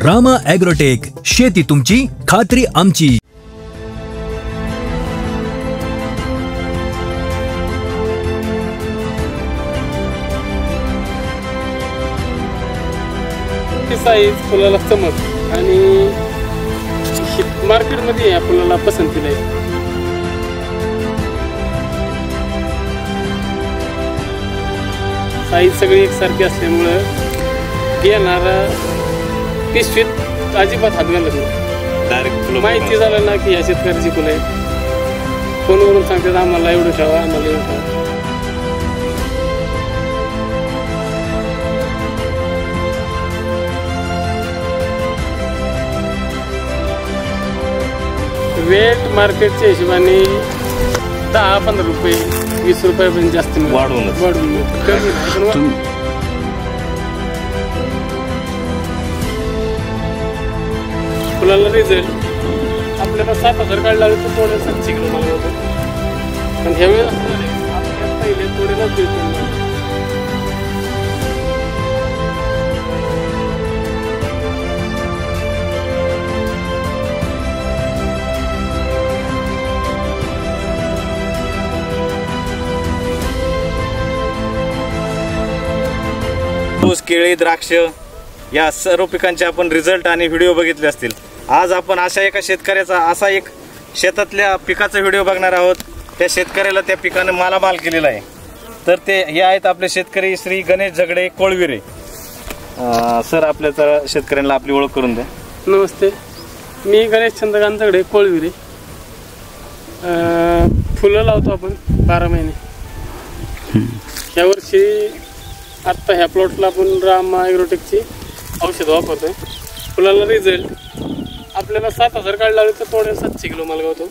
Rama agrotech, शेती तुमची, खात्री आमची. साईज फुलाला चमक आणि मार्केटमध्ये या फुलाला पसंतीला आहे. साईज सगळी एकसारखी असल्यामुळं घेणारा पिशवीत अजिबात हात घालत नाही. डायरेक्ट माहिती झालं ना की या शेतकऱ्याची फुलं आहेत, फोनवरून सांगतात आम्हाला एवढं ठेवा, आम्हाला एवढं ठेवा. रेट मार्केटच्या हिशोबाने 10-15 रुपये 20 रुपयापर्यंत जास्त वाढून फुलाला रिझल्ट आपल्याला 7,000 काढला तर थोडं 700 किलो माल होतं. पण ह्यावेळेस आपल्या पहिले थोडेलाच देतो. ऊस, केळी, द्राक्ष या सर्व पिकांचे आपण रिझल्ट आणि व्हिडिओ बघितले असतील. आज आपण अशा एका शेतकऱ्याचा असा एक शेतातल्या पिकाचा व्हिडिओ बघणार आहोत. त्या शेतकऱ्याला त्या पिकाने मालामाल केलेला आहे. तर ते हे आहेत आपले शेतकरी श्री गणेश झगडे कोळविरे. सर, आपल्या शेतकऱ्यांना आपली ओळख करून द्या. नमस्ते, मी गणेश चंद्रकांत झगडे कोळविरे. फुलं लावतो आपण 12 महिने. ह्या वर्षी आत्ता ह्या प्लॉटला आपण रामा ॲग्रोटेकची औषध वापरतोय. फुलाला रिझल्ट आपल्याला 7,000 काढला तर तोड्याला 700 किलो माल गावतो.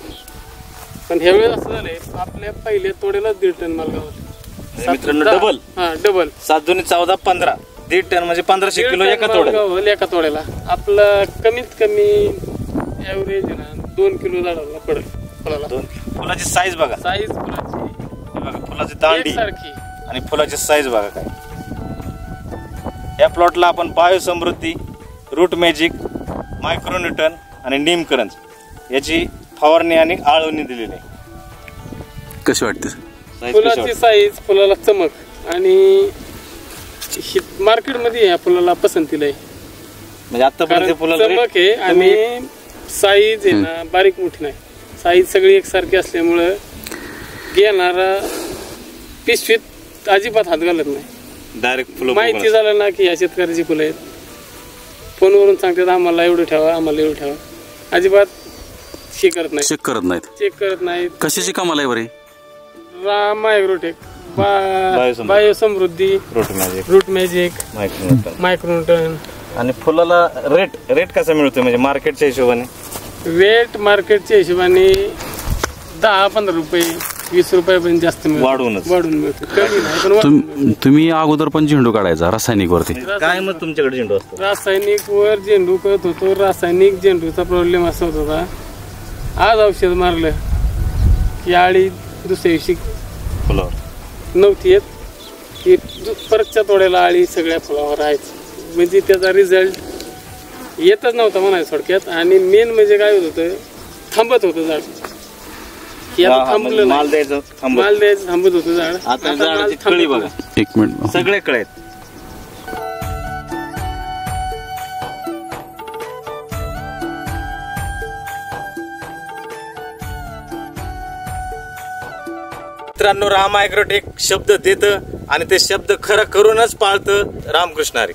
पण ह्या वेळेस असं झालंय आपल्या पहिल्या तोड्याला 1.5 टन माल गावतो. डबल. हा, डबल. 7 दूनी 14, 15, 1.5 टन म्हणजे 1500 किलो एका तोड्याला. एका तोड्याला आपलं कमीत कमी ॲव्हरेज ना 2 किलो झाडाला पडेल फुलाला. फुलाची साईज बघा, साईज फुलाची बघा, फुलाची दांडी सारखी आणि फुलाची साईज बघा काय. या प्लॉटला आपण बायोसमृद्धी, रूट मॅजिक, मायक्रोन्यूटन आणि नीमकरंज याची फवारणी आणि आळवणी दिलेली आहे. कशी वाटते फुलाची साईज, फुलाला चमक आणि मार्केटमध्ये या फुलाला पसंतीला आहे. म्हणजे आतापर्यंत फुलाला चमक आहे आणि साईज आहे ना बारीक मोठी नाही. साईज सगळी एकसारखी असल्यामुळं घेणारा पिशवीत अजिबात हात घालत नाही. डायरेक्ट फुलं माहिती झालं ना की या शेतकऱ्याची फुलं आहेत, फोनवरून सांगतात आम्हाला एवढं ठेवा, आम्हाला एवढं ठेवा. अजिबात चेक करत नाहीत. कशाची कमाल आहे बरे? Rama Agrotech, Biosamruddhi, root magic, मायक्रोन्यूटन. आणि फुलाला रेट कसा मिळतोय म्हणजे मार्केटच्या हिशोबाने? रेट मार्केटच्या हिशोबाने 10-15 रुपये 20 रुपयापर्यंत जास्त वाढून मिळतो. तुम्ही अगोदर पण झेंडू काढायचा रासायनिक वरती? काय मग तुमच्याकडे झेंडू असतो? रासायनिक वर झेंडू करत होतो. रासायनिक झेंडूचा प्रॉब्लेम असा होत होता, आज औषध मारलं की आळी दुसऱ्या दिवशी फुलावर नव्हती येत की परतच्या तोड्याला आळी सगळ्या फुलावर राहायची. म्हणजे त्याचा रिझल्ट येतच नव्हता म्हणायचं थोडक्यात. आणि मेन म्हणजे काय होत होतं, थांबत होतं झाड. माल द्यायचं थांबत होतं झाड. आता झाडाची कळी बघा, 1 मिनिट, सगळे कळे आहेत. मित्रांनो, रामा ॲग्रोटेक शब्द देतं आणि ते शब्द खरं करूनच पाळतं. रामकृष्ण हरी.